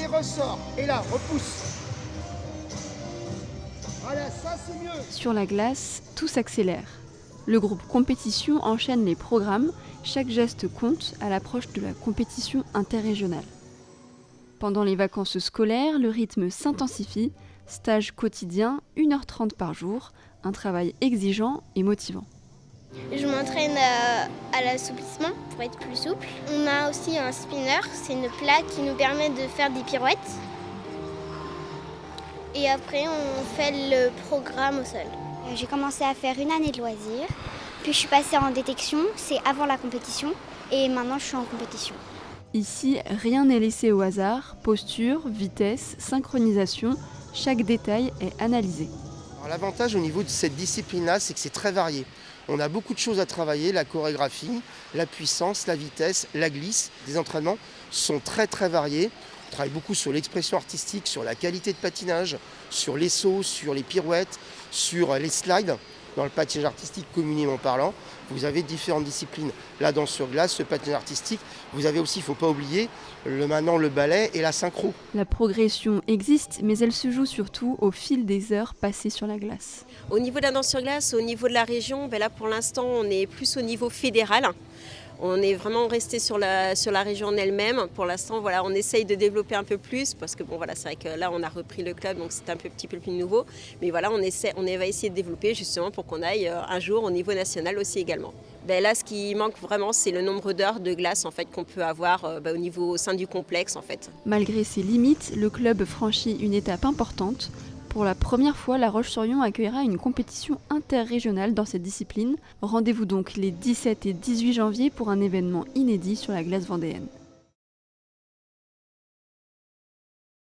Allez, ressort. Et là, repousse. Voilà, ça c'est mieux. Sur la glace, tout s'accélère. Le groupe compétition enchaîne les programmes, chaque geste compte à l'approche de la compétition interrégionale. Pendant les vacances scolaires, le rythme s'intensifie, stage quotidien, 1h30 par jour, un travail exigeant et motivant. Je m'entraîne à l'assouplissement pour être plus souple. On a aussi un spinner, c'est une plaque qui nous permet de faire des pirouettes. Et après, on fait le programme au sol. J'ai commencé à faire une année de loisirs, puis je suis passée en détection, c'est avant la compétition, et maintenant je suis en compétition. Ici, rien n'est laissé au hasard, posture, vitesse, synchronisation, chaque détail est analysé. Alors, l'avantage au niveau de cette discipline-là, c'est que c'est très varié. On a beaucoup de choses à travailler, la chorégraphie, la puissance, la vitesse, la glisse. Les entraînements sont très très variés. On travaille beaucoup sur l'expression artistique, sur la qualité de patinage, sur les sauts, sur les pirouettes, sur les slides. Dans le patinage artistique communément parlant, vous avez différentes disciplines. La danse sur glace, le patinage artistique. Vous avez aussi, il ne faut pas oublier, maintenant le ballet et la synchro. La progression existe, mais elle se joue surtout au fil des heures passées sur la glace. Au niveau de la danse sur glace, au niveau de la région, là pour l'instant on est plus au niveau fédéral. On est vraiment resté sur la région en elle-même. Pour l'instant, voilà, on essaye de développer un peu plus parce que bon, voilà, c'est vrai que là, on a repris le club, donc c'est un petit peu plus nouveau. Mais voilà, on va essayer de développer justement pour qu'on aille un jour au niveau national aussi également. Là, ce qui manque vraiment, c'est le nombre d'heures de glace en fait, qu'on peut avoir au sein du complexe. En fait. Malgré ses limites, le club franchit une étape importante. Pour la première fois, La Roche-sur-Yon accueillera une compétition interrégionale dans cette discipline. Rendez-vous donc les 17 et 18 janvier pour un événement inédit sur la glace vendéenne.